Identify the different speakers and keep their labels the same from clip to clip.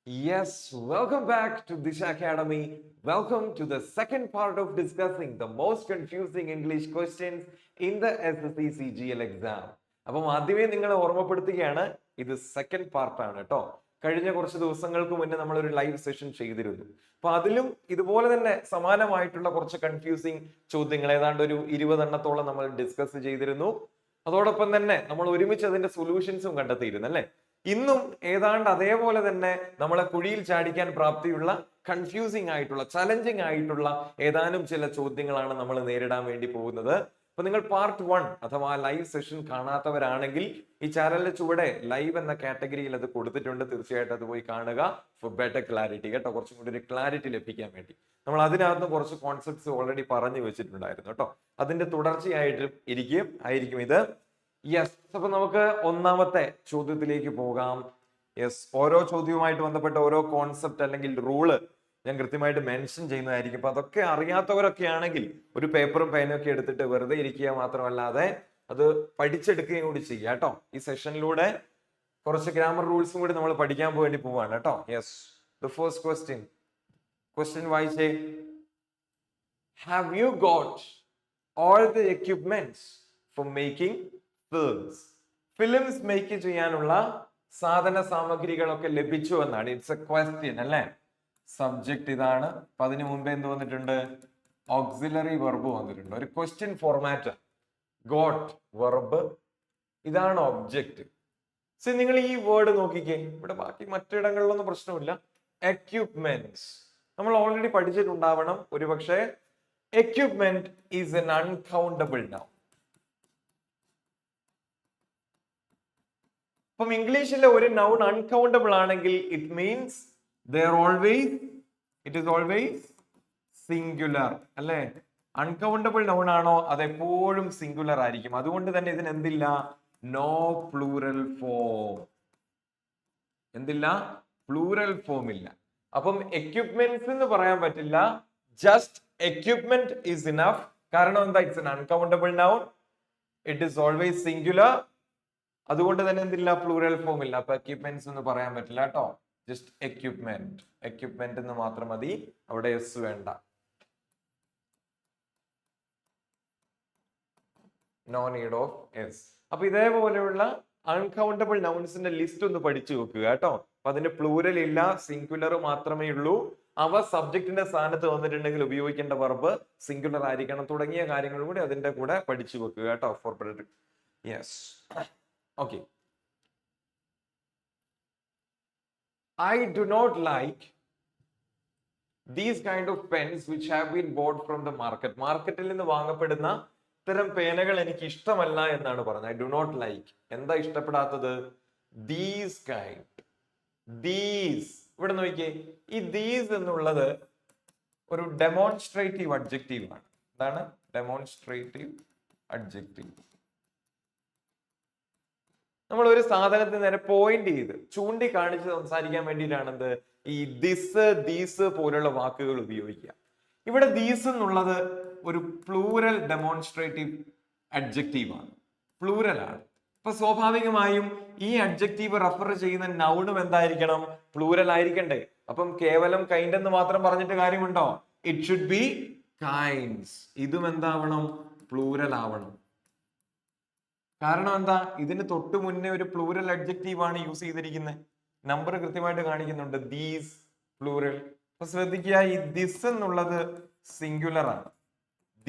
Speaker 1: Yes, welcome back to Disha Academy. Welcome to the second part of discussing the most confusing English questions in the SSC CGL exam. അപ്പം ആദ്യമേ നിങ്ങളെ ഓർമ്മപ്പെടുത്തുകയാണ്, ഇത് second പാർട്ടാണ് കേട്ടോ. കഴിഞ്ഞ കുറച്ച് ദിവസങ്ങൾക്ക് മുന്നേ നമ്മൾ ഒരു ലൈവ് സെഷൻ ചെയ്തിരുന്നു. അപ്പൊ അതിലും ഇതുപോലെ തന്നെ സമാനമായിട്ടുള്ള കുറച്ച് കൺഫ്യൂസിങ് ചോദ്യങ്ങൾ ഏതാണ്ട് ഒരു 20 എണ്ണത്തോളം നമ്മൾ ഡിസ്കസ് ചെയ്തിരുന്നു. അതോടൊപ്പം തന്നെ നമ്മൾ ഒരുമിച്ച് അതിന്റെ സൊല്യൂഷൻസും കണ്ടെത്തിയിരുന്നു അല്ലെ. ഇന്നും ഏതാണ്ട് അതേപോലെ തന്നെ നമ്മളെ കുഴിയിൽ ചാടിക്കാൻ പ്രാപ്തിയുള്ള കൺഫ്യൂസിങ് ആയിട്ടുള്ള ചലഞ്ചിങ് ആയിട്ടുള്ള ഏതാനും ചില ചോദ്യങ്ങളാണ് നമ്മൾ നേരിടാൻ വേണ്ടി പോകുന്നത്. അപ്പൊ നിങ്ങൾ പാർട്ട് 1 അഥവാ ലൈവ് സെഷൻ കാണാത്തവരാണെങ്കിൽ ഈ ചാനലിന് ചുവടെ ലൈവ് എന്ന കാറ്റഗറിയിൽ അത് കൊടുത്തിട്ടുണ്ട്. തീർച്ചയായിട്ടും അത് പോയി കാണുക ഫോർ ബെറ്റർ ക്ലാരിറ്റി കേട്ടോ. കുറച്ചും കൂടി ഒരു ക്ലാരിറ്റി ലഭിക്കാൻ വേണ്ടി നമ്മൾ അതിനകത്ത് കുറച്ച് കോൺസെപ്റ്റ്സ് ഓൾറെഡി പറഞ്ഞു വെച്ചിട്ടുണ്ടായിരുന്നു കേട്ടോ. അതിന്റെ തുടർച്ചയായിട്ട് ആയിരിക്കും ഇത്. യെസ്, അപ്പൊ നമുക്ക് ഒന്നാമത്തെ ചോദ്യത്തിലേക്ക് പോകാം. യെസ്, ഓരോ ചോദ്യവുമായിട്ട് ബന്ധപ്പെട്ട ഓരോ കോൺസെപ്റ്റ് അല്ലെങ്കിൽ റൂള് ഞാൻ കൃത്യമായിട്ട് മെൻഷൻ ചെയ്യുന്നതായിരിക്കും. അപ്പൊ അതൊക്കെ അറിയാത്തവരൊക്കെ ആണെങ്കിൽ ഒരു പേപ്പറും പേനും ഒക്കെ എടുത്തിട്ട് വെറുതെ ഇരിക്കുക മാത്രമല്ലാതെ അത് പഠിച്ചെടുക്കുകയും കൂടി ചെയ്യുക കേട്ടോ. ഈ സെഷനിലൂടെ കുറച്ച് ഗ്രാമർ റൂൾസും കൂടി നമ്മൾ പഠിക്കാൻ വേണ്ടി പോവാണ് കേട്ടോ. യെസ്, ദ ഫസ്റ്റ് ക്വസ്റ്റ്യൻ വായിച്ചേ. Have you got all the equipments for making films make ചെയ്യാനുള്ള സാധന സാമഗ്രികളൊക്കെ ലഭിച്ചു എന്നാണ്. ഇറ്റ്സ് എ ക്വസ്റ്റ്യൻ അല്ലെ. സബ്ജക്ട് ഇതാണ്. അപ്പൊ അതിനു മുമ്പേ എന്ത് വന്നിട്ടുണ്ട്? ഓക്സിലറി വെർബ് വന്നിട്ടുണ്ട്. ഒരു ക്വസ്റ്റ്യൻ ഫോർമാറ്റ്. ഗോട്ട് വെർബ്, ഇതാണ് ഒബ്ജക്റ്റ്. സോ നിങ്ങൾ ഈ വേർഡ് നോക്കിക്കേ. ഇവിടെ ബാക്കി മറ്റിടങ്ങളിലൊന്നും പ്രശ്നമില്ല. എക്യുപ്മെന്റ്സ് നമ്മൾ ഓൾറെഡി പഠിച്ചിട്ടുണ്ടാവണം ഒരുപക്ഷെ. Equipment is an uncountable noun. അപ്പം ഇംഗ്ലീഷിലെ ഒരു നൗൺ അൺകൗണ്ടബിൾ ആണെങ്കിൽ it means it is always singular അല്ലെ. അൺകൗണ്ടബിൾ നൗൺ ആണോ അതെപ്പോഴും സിംഗുലർ ആയിരിക്കും. അതുകൊണ്ട് തന്നെ ഇതിന് എന്തില്ല? No plural form. എന്തില്ല? പ്ലൂറൽ ഫോം ഇല്ല. അപ്പം എക്യുപ്മെന്റ്സ് എന്ന് പറയാൻ പറ്റില്ല. Just equipment is enough. കാരണം എന്താ? It's an uncountable noun. It is always singular. അതുകൊണ്ട് തന്നെ എന്തില്ല? പ്ലൂറൽ ഫോം ഇല്ല. അപ്പൊ എക്യുപ്മെന്റ്സ് എന്ന് പറയാൻ പറ്റില്ല കേട്ടോ. ജസ്റ്റ് എക്യുപ്മെന്റ് എന്ന് മാത്രം മതി. അവിടെ എസ് വേണ്ട. No need of s. അപ്പൊ ഇതേപോലെയുള്ള അൺകൗണ്ടബിൾ നൗൺസിന്റെ ലിസ്റ്റ് ഒന്ന് പഠിച്ചു വെക്കുക കേട്ടോ. അപ്പൊ അതിന്റെ പ്ലൂറൽ ഇല്ല, സിംഗുലർ മാത്രമേ ഉള്ളൂ. അവ സബ്ജക്റ്റിന്റെ സ്ഥാനത്ത് വന്നിട്ടുണ്ടെങ്കിൽ ഉപയോഗിക്കേണ്ട വെർബ് സിംഗുലർ ആയിരിക്കണം. തുടങ്ങിയ കാര്യങ്ങളും കൂടി അതിന്റെ കൂടെ പഠിച്ചു വെക്കുക കേട്ടോ. For yes. Okay. I do not like these kind of pens which have been bought from the market. മാർക്കറ്റിൽ നിന്ന് വാങ്ങപ്പെടുന്ന ഇത്തരം പേനകൾ എനിക്ക് ഇഷ്ടമല്ല എന്നാണ് പറഞ്ഞത്. I do not like. എന്താ ഇഷ്ടപ്പെടാത്തത്? These kind. These. ഇവിടെ നോക്കിയേ. ഈ these എന്നുള്ളത് ഒരു ഡെമോൺസ്ട്രേറ്റീവ് അഡ്ജക്റ്റീവ് ആണ്. എന്താണ്? Demonstrative adjective. നമ്മൾ ഒരു സാധനത്തിന് നേരെ പോയിന്റ് ചെയ്ത് ചൂണ്ടിക്കാണിച്ച് സംസാരിക്കാൻ വേണ്ടിയിട്ടാണ് എന്ത് ഈ ദിസ് ദീസ് പോലുള്ള വാക്കുകൾ ഉപയോഗിക്കുക. ഇവിടെ ദീസ് എന്നുള്ളത് ഒരു പ്ലൂറൽ ഡെമോൺസ്ട്രേറ്റീവ് അഡ്ജക്റ്റീവ് ആണ്. പ്ലൂറൽ ആണ്. അപ്പൊ സ്വാഭാവികമായും ഈ അഡ്ജക്റ്റീവ് റെഫർ ചെയ്യുന്ന നൗണും എന്തായിരിക്കണം? പ്ലൂറൽ ആയിരിക്കണ്ടേ. അപ്പം കേവലം കൈൻഡ് എന്ന് മാത്രം പറഞ്ഞിട്ട് കാര്യമുണ്ടോ? It should be kinds. ഇതും എന്താവണം? പ്ലൂറൽ ആവണം. കാരണം എന്താ? ഇതിന് തൊട്ട് മുന്നേ ഒരു പ്ലൂറൽ അഡ്ജക്റ്റീവ് ആണ് യൂസ് ചെയ്തിരിക്കുന്നത്. നമ്പർ കൃത്യമായിട്ട് കാണിക്കുന്നുണ്ട്. These plural. അപ്പൊ ശ്രദ്ധിക്കുക, ഈ ദിസ് എന്നുള്ളത് സിംഗുലർ ആണ്,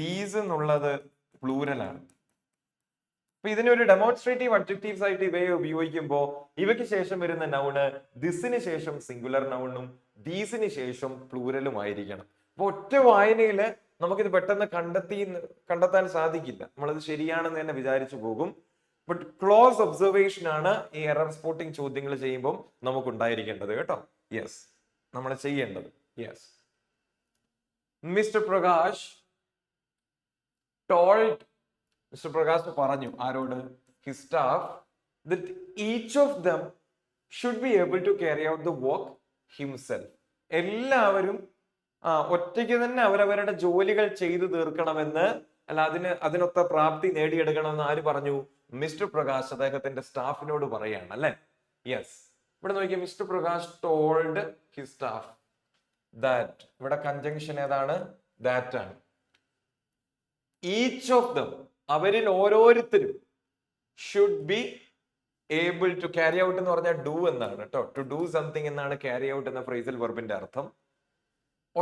Speaker 1: ദീസ് എന്നുള്ളത് പ്ലൂറൽ ആണ്. അപ്പൊ ഇതിനൊരു ഡെമോൺസ്ട്രേറ്റീവ് അഡ്ജക്റ്റീവ്സ് ആയിട്ട് ഇവയെ ഉപയോഗിക്കുമ്പോൾ ഇവയ്ക്ക് ശേഷം വരുന്ന നൗണ് ദിസിന് ശേഷം സിംഗുലർ നൗണും ദീസിന് ശേഷം പ്ലൂറലും ആയിരിക്കണം. അപ്പൊ ഒറ്റ വായനയില് നമുക്കിത് പെട്ടെന്ന് കണ്ടെത്താൻ സാധിക്കില്ല. നമ്മളത് ശരിയാണെന്ന് തന്നെ വിചാരിച്ചു പോകും. ബട്ട് ക്ലോസ് ഒബ്സർവേഷൻ ആണ് ഈ എറർ സ്പോട്ടിംഗ് ചോദ്യങ്ങൾ ചെയ്യുമ്പോൾ നമുക്ക് ഉണ്ടായിരിക്കേണ്ടത് കേട്ടോ. യെസ്, നമ്മൾ ചെയ്യേണ്ടത്. യെസ്, മിസ്റ്റർ പ്രകാശ് പറഞ്ഞു ആരോട്? His staff that each of them should be able to carry out the work himself. എല്ലാവരും ഒറ്റയ്ക്ക് തന്നെ അവരവരുടെ ജോലികൾ ചെയ്തു തീർക്കണമെന്ന്, അല്ല അതിനൊത്ത പ്രാപ്തി നേടിയെടുക്കണമെന്ന് ആര് പറഞ്ഞു? മിസ്റ്റർ പ്രകാശ് അദ്ദേഹത്തിന്റെ സ്റ്റാഫിനോട് പറയാണ് അല്ലെ. യെസ്, ഇവിടെ നോക്കിയാൽ mister Prakash told his staff that. ഇവിടെ കൺജങ്ഷൻ ഏതാണ്? ദാറ്റ് ആണ്. ഈച്ച് ഓഫ് ദം, അവരിൽ ഓരോരുത്തരും, should be able to carry out എന്ന് പറഞ്ഞാൽ ഡു എന്നാണ് കേട്ടോ. ടു ഡു സംതിങ് എന്നാണ് ക്യാരി ഔട്ട് എന്ന ഫ്രേസിൽ വെർബിന്റെ അർത്ഥം.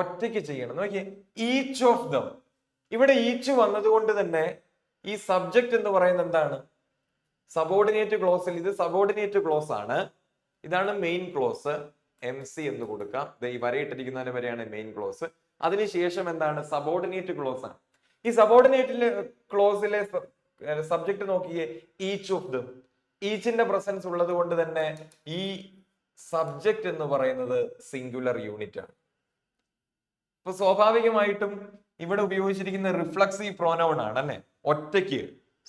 Speaker 1: ഒറ്റയ്ക്ക് ചെയ്യണം. നോക്കിയേ, ഈച്ച് ഓഫ് ദം. ഇവിടെ ഈച്ച് വന്നതുകൊണ്ട് തന്നെ ഈ സബ്ജക്ട് എന്ന് പറയുന്നത് എന്താണ്? സബോർഡിനേറ്റ് ക്ലോസിൽ ഇത് സബോർഡിനേറ്റ് ക്ലോസ് ആണ്. ഇതാണ് മെയിൻ ക്ലോസ്. MC എന്ന് കൊടുക്കാം. ഈ വരയിട്ടിരിക്കുന്നതിന് വരെയാണ് മെയിൻ ക്ലോസ്. അതിനുശേഷം എന്താണ്? സബോർഡിനേറ്റ് ക്ലോസ് ആണ്. ഈ സബോർഡിനേറ്റിലെ ക്ലോസിലെ സബ്ജക്ട് നോക്കിയേ, ഈച്ച് ഓഫ് ദം. ഈച്ചിന്റെ പ്രസൻസ് ഉള്ളത് കൊണ്ട് തന്നെ ഈ സബ്ജക്ട് എന്ന് പറയുന്നത് സിംഗുലർ യൂണിറ്റ് ആണ്. അപ്പൊ സ്വാഭാവികമായിട്ടും ഇവിടെ ഉപയോഗിച്ചിരിക്കുന്ന റിഫ്ലക്സീവ് പ്രോനൗൺ ആണ് അല്ലെ. ഒറ്റയ്ക്ക്,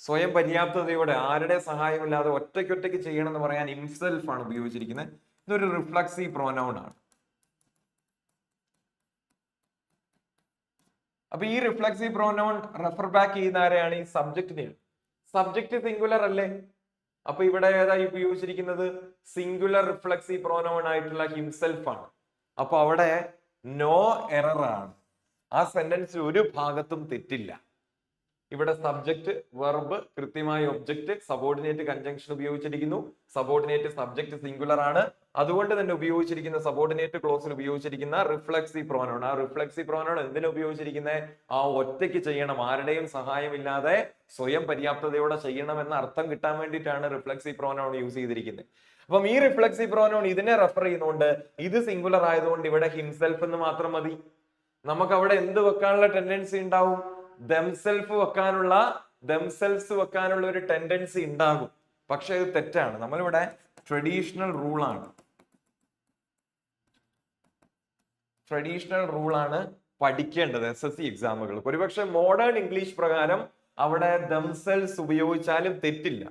Speaker 1: സ്വയം പര്യാപ്തതയോടെ, ആരുടെ സഹായമില്ലാതെ ഒറ്റയ്ക്ക് ചെയ്യണം എന്ന് പറയാൻ ഹിംസെൽഫ് ആണ് ഉപയോഗിച്ചിരിക്കുന്നത്. ഇതൊരു റിഫ്ലക്സീവ് പ്രോനൗൺ ആണ്. അപ്പൊ ഈ റിഫ്ലക്സീവ് പ്രോനൗൺ റെഫർ ബാക്ക് ചെയ്യുന്ന ആരെയാണ്? ഈ സബ്ജക്റ്റിനെയാണ്. സബ്ജക്ട് സിംഗുലർ അല്ലേ? അപ്പൊ ഇവിടെ ഏതായി ഉപയോഗിച്ചിരിക്കുന്നത്? സിംഗുലർ റിഫ്ലക്സീവ് പ്രോനൗൺ ആയിട്ടുള്ള ഹിംസെൽഫ് ആണ്. അപ്പൊ അവിടെ നോ എറർ ആണ്. ആ സെന്റൻസ് ഒരു ഭാഗത്തും തെറ്റില്ല. ഇവിടെ സബ്ജക്ട്, വെർബ്, കൃത്യമായ ഒബ്ജക്റ്റ്, സബോർഡിനേറ്റ് കൺജങ്ഷൻ ഉപയോഗിച്ചിരിക്കുന്നു. സബോർഡിനേറ്റ് സബ്ജക്ട് സിംഗുലർ ആണ്. അതുകൊണ്ട് തന്നെ ഉപയോഗിച്ചിരിക്കുന്ന സബോർഡിനേറ്റ് ക്ലോസിൽ ഉപയോഗിച്ചിരിക്കുന്ന റിഫ്ലക്സീവ് പ്രോനൗൺ. ആ റിഫ്ലക്സീവ് പ്രോനൗൺ എന്തിനാ ഉപയോഗിച്ചിരിക്കുന്നത്? ആ ഒറ്റയ്ക്ക് ചെയ്യണം, ആരുടെയും സഹായമില്ലാതെ സ്വയം പര്യാപ്തതയോടെ ചെയ്യണം എന്ന അർത്ഥം കിട്ടാൻ വേണ്ടിയിട്ടാണ് റിഫ്ലക്സീവ് പ്രോനൗൺ യൂസ് ചെയ്തിരിക്കുന്നത്. അപ്പം ഈ റിഫ്ലക്സീവ് പ്രോനൗൺ ഇതിനെ റെഫർ ചെയ്യുന്നതുകൊണ്ട് ഇത് സിംഗുലർ ആയതുകൊണ്ട് ഇവിടെ ഹിംസെൽഫ് എന്ന് മാത്രം മതി. നമുക്ക് അവിടെ എന്ത് വെക്കാനുള്ള ടെൻഡൻസി ഉണ്ടാവും? ദംസെൽഫ് വെക്കാനുള്ള, ദംസെൽസ് വെക്കാനുള്ള ഒരു ടെൻഡൻസി ഉണ്ടാകും. പക്ഷെ ഇത് തെറ്റാണ്. നമ്മളിവിടെ ട്രഡീഷണൽ റൂളാണ് പഠിക്കേണ്ടത് SSC എക്സാമുകൾക്ക്. ഒരുപക്ഷെ മോഡേൺ ഇംഗ്ലീഷ് പ്രകാരം അവിടെ ദംസെൽസ് ഉപയോഗിച്ചാലും തെറ്റില്ല.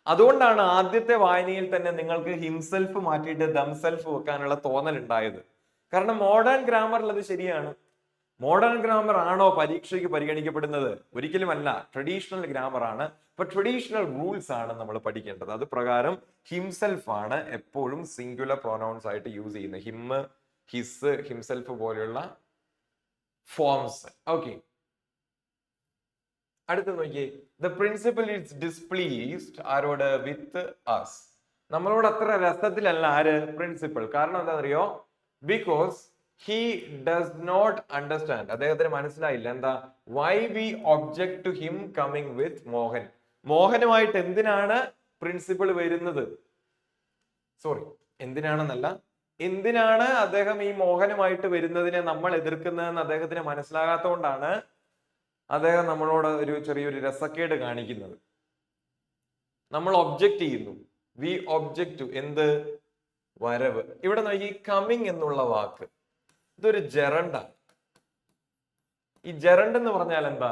Speaker 1: അതുകൊണ്ടാണ് ആദ്യത്തെ വായനയിൽ തന്നെ നിങ്ങൾക്ക് ഹിംസെൽഫ് മാറ്റിയിട്ട് ദംസെൽഫ് വെക്കാനുള്ള തോന്നൽ ഉണ്ടായത്. കാരണം മോഡേൺ ഗ്രാമറിൽ അത് ശരിയാണ്. മോഡേൺ ഗ്രാമർ ആണോ പരീക്ഷയ്ക്ക് പരിഗണിക്കപ്പെടുന്നത്? ഒരിക്കലുമല്ല. ട്രഡീഷണൽ ഗ്രാമർ ആണ്. ഇപ്പൊ ട്രഡീഷണൽ റൂൾസ് ആണ് നമ്മൾ പഠിക്കേണ്ടത്. അത് പ്രകാരം ഹിംസെൽഫ് ആണ് എപ്പോഴും സിംഗുലർ പ്രൊനൗൺസ് ആയിട്ട് യൂസ് ചെയ്യുന്നത്. ഹിം, ഹിസ്, ഹിംസെൽഫ് പോലെയുള്ള ഫോംസ്. ഓക്കെ, അടുത്ത് നോക്കിയേ. ദ പ്രിൻസിപ്പൽ ഈസ് ഡിസ്പ്ലീസ്ഡ് ആരോട്? With us. നമ്മളോട് അത്ര രസത്തിലല്ല ആര്? പ്രിൻസിപ്പൽ. കാരണം എന്താണെന്നറിയോ? Because he does not understand. അദ്ദേഹത്തിന് മനസ്സിലായില്ല. എന്താ? why we object to him coming with Mohan. മോഹനുമായിട്ട് എന്തിനാണ് പ്രിൻസിപ്പൾ വരുന്നത്? സോറി, എന്തിനാണെന്നല്ല, എന്തിനാണ് അദ്ദേഹം ഈ മോഹനുമായിട്ട് വരുന്നതിനെ നമ്മൾ എതിർക്കുന്നതെന്ന് അദ്ദേഹത്തിന് മനസ്സിലാകാത്തതുകൊണ്ടാണ് അദ്ദേഹം നമ്മളോട് ഒരു ചെറിയൊരു രസക്കേട് കാണിക്കുന്നത്. നമ്മൾ ഒബ്ജക്റ്റ് ചെയ്യുന്നു. വി ഒബ്ജക്റ്റ് ടു എന്ത്? വരവ്. ഇവിടെ നോക്കി, കമ്മിങ് എന്നുള്ള വാക്ക് ഇതൊരു ജെറണ്ടാണ്. ഈ ജെറണ്ട് എന്ന് പറഞ്ഞാൽ എന്താ?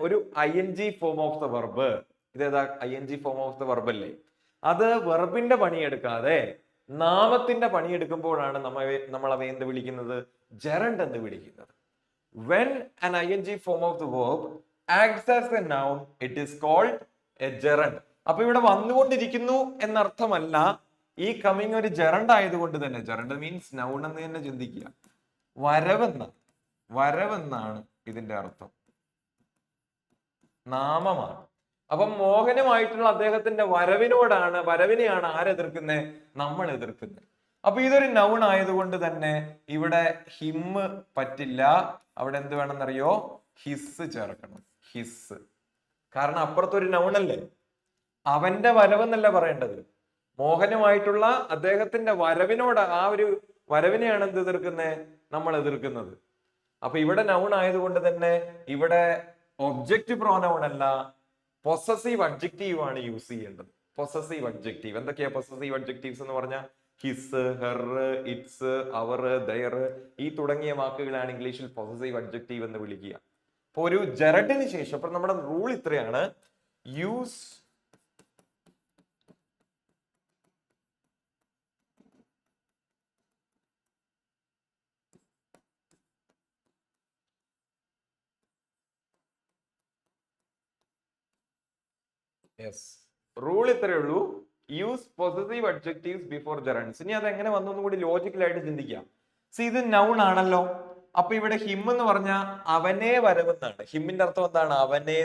Speaker 1: ഒരു ING form of the verb. ഇതേതാ? ING form of the verb അല്ലേ? അത് വെർബിന്റെ പണിയെടുക്കാതെ നാമത്തിന്റെ പണിയെടുക്കുമ്പോഴാണ് നമ്മൾ അവയെ എന്ത് വിളിക്കുന്നത്? ജെറണ്ട് എന്ന് വിളിക്കുന്നത്. When an ING form of the verb acts as a noun, it is called a gerund. അപ്പൊ ഇവിടെ വന്നുകൊണ്ടിരിക്കുന്നു എന്നർത്ഥമല്ല. ഈ കമ്മിങ് ഒരു ജെറണ്ട് ആയതുകൊണ്ട് തന്നെ, ജെറണ്ട് മീൻസ് നൗൺ എന്ന് തന്നെ ചിന്തിക്കുക. വരവെന്നാണ് ഇതിന്റെ അർത്ഥം. നാമമാണ്. അപ്പം മോഹനമായിട്ടുള്ള അദ്ദേഹത്തിന്റെ വരവിനെയാണ് ആരെതിർക്കുന്നത്? നമ്മൾ എതിർക്കുന്നത്. അപ്പൊ ഇതൊരു നൗൺ ആയതുകൊണ്ട് തന്നെ ഇവിടെ ഹിം പറ്റില്ല. അവിടെ എന്ത് വേണമെന്നറിയോ? ഹിസ് ചേർക്കണം. ഹിസ്. കാരണം അപ്പുറത്തൊരു നൗൺ അല്ലേ. അവന്റെ വരവെന്നല്ല പറയേണ്ടത്. മോഹനുമായിട്ടുള്ള അദ്ദേഹത്തിന്റെ വരവിനോട്, ആ ഒരു വരവിനെയാണ് എന്ത് എതിർക്കുന്നത്? നമ്മൾ എതിർക്കുന്നത്. അപ്പൊ ഇവിടെ നൗൺ ആയതുകൊണ്ട് തന്നെ ഇവിടെ ഒബ്ജക്റ്റ് പ്രോനൗൺ അല്ല, പൊസസീവ് അഡ്ജക്റ്റീവ് ആണ് യൂസ് ചെയ്യേണ്ടത്. Possessive adjective. എന്തൊക്കെയാ പൊസസീവ് അഡ്ജക്റ്റീവ്സ് എന്ന് പറഞ്ഞാൽ? His, her, its, our, their, ഈ തുടങ്ങിയ വാക്കുകളാണ് ഇംഗ്ലീഷിൽ പൊസസീവ് അഡ്ജക്റ്റീവ് എന്ന് വിളിക്കുക. അപ്പൊ ഒരു ജെറഡിന് ശേഷം, അപ്പൊ നമ്മുടെ റൂൾ ഇത്രയാണ്: യൂസ് റൂൾ ഇത്രയേ ഉള്ളൂ. Use possessive adjectives before gerunds. ഇനി അത് എങ്ങനെ വന്നു എന്നും കൂടി ലോജിക്കലായിട്ട് ചിന്തിക്കാം. സി ഇത് നൗൺ ആണല്ലോ, അപ്പൊ ഇവിടെ ഹിം എന്ന് പറഞ്ഞാൽ അവനെ വരവെന്നാണ്. ഹിമ്മിന്റെ അർത്ഥം എന്താണ്? അവനെ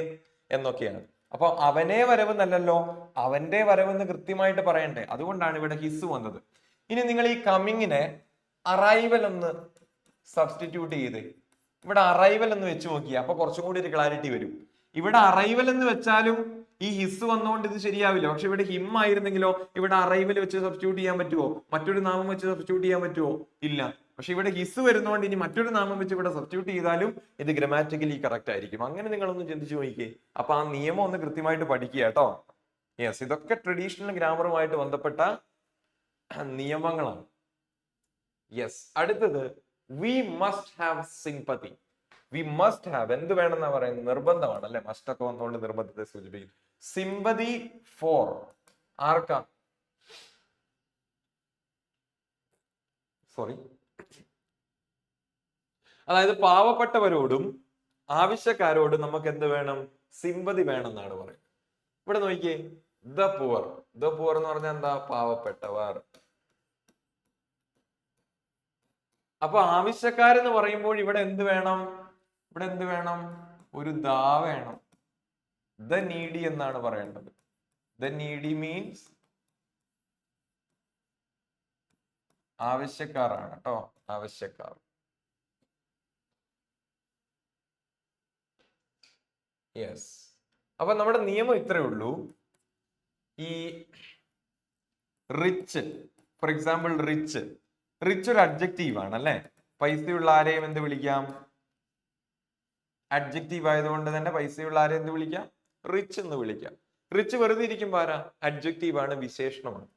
Speaker 1: എന്നൊക്കെയാണ്. അപ്പൊ അവനെ വരവെന്നല്ലല്ലോ, അവന്റെ വരവെന്ന് കൃത്യമായിട്ട് പറയണ്ടേ, അതുകൊണ്ടാണ് ഇവിടെ ഹിസ് വന്നത്. ഇനി നിങ്ങൾ ഈ കമ്മിങ്ങിനെ അറൈവൽ എന്ന് സബ്സ്റ്റിറ്റ്യൂട്ട് ചെയ്ത് ഇവിടെ അറൈവൽ എന്ന് വെച്ച് നോക്കിയാൽ അപ്പൊ കുറച്ചും കൂടി ഒരു ക്ലാരിറ്റി വരും. ഇവിടെ അറൈവൽ എന്ന് വെച്ചാലും ഈ ഹിസ് വന്നുകൊണ്ട് ഇത് ശരിയാവില്ല. പക്ഷെ ഇവിടെ ഹിം ആയിരുന്നെങ്കിലോ ഇവിടെ അറൈവൽ വെച്ച് സബ്സ്റ്റിറ്റ്യൂട്ട് ചെയ്യാൻ പറ്റുമോ? മറ്റൊരു നാമം വെച്ച് സബ്സ്റ്റിറ്റ്യൂട്ട് ചെയ്യാൻ പറ്റുമോ? ഇല്ല. പക്ഷെ ഇവിടെ ഹിസ് വരുന്നതുകൊണ്ട് ഇനി മറ്റൊരു നാമം വെച്ച് ഇവിടെ സബ്സ്റ്റിറ്റ്യൂട്ട് ചെയ്താലും ഇത് ഗ്രാമാറ്റിക്കലി കറക്റ്റ് ആയിരിക്കും. അങ്ങനെ നിങ്ങളൊന്ന് ചിന്തിച്ചു നോക്കിയേ. അപ്പൊ ആ നിയമം ഒന്ന് കൃത്യമായിട്ട് പഠിക്കുക കേട്ടോ. യെസ്, ഇതൊക്കെ ട്രഡീഷണൽ ഗ്രാമറുമായിട്ട് ബന്ധപ്പെട്ട നിയമങ്ങളാണ്. യെസ്, അടുത്തത് we must have sympathy. We must have എന്ത് വേണമെന്നാ പറയുന്നത്? നിർബന്ധമാണ് അല്ലെ? മസ്റ്റ് ഒക്കെ വന്നുകൊണ്ട് നിർബന്ധത്തെ സൂചിപ്പിക്കും. സിംപതി ഫോർ ആർക്കാ? സോറി, അതായത് പാവപ്പെട്ടവരോടും ആവശ്യക്കാരോടും നമുക്ക് എന്ത് വേണം? സിംപതി വേണം എന്നാണ് പറയുന്നത്. ഇവിടെ നോക്കിയേ, ദ പുവർ. ദ പുവർ എന്ന് പറഞ്ഞാൽ എന്താ? പാവപ്പെട്ടവർ. അപ്പൊ ആവശ്യക്കാരെന്ന് പറയുമ്പോൾ ഇവിടെ എന്ത് വേണം? ഇവിടെ എന്ത് വേണം? ഒരു ദാ വേണം. ദ നീഡി എന്നാണ് പറയേണ്ടത്. ദ നീഡി മീൻസ് ആവശ്യക്കാരാണ് കേട്ടോ, ആവശ്യക്കാർ. യെസ്, അപ്പൊ നമ്മുടെ നിയമം ഇത്രയേ ഉള്ളൂ. ഈ rich, for example rich, rich ഒരു അഡ്ജക്റ്റീവ് ആണ് അല്ലെ? പൈസയുള്ള ആരെയും എന്ത് വിളിക്കാം? അഡ്ജക്റ്റീവ് ആയതുകൊണ്ട് തന്നെ പൈസയുള്ള ആരെയും എന്ത് വിളിക്കാം? റിച്ച് എന്ന് വിളിക്കാം. റിച്ച് വെറുതെ ഇരിക്കുമ്പോ ആരാ? അഡ്ജക്റ്റീവ് ആണ്, വിശേഷണമാണ്.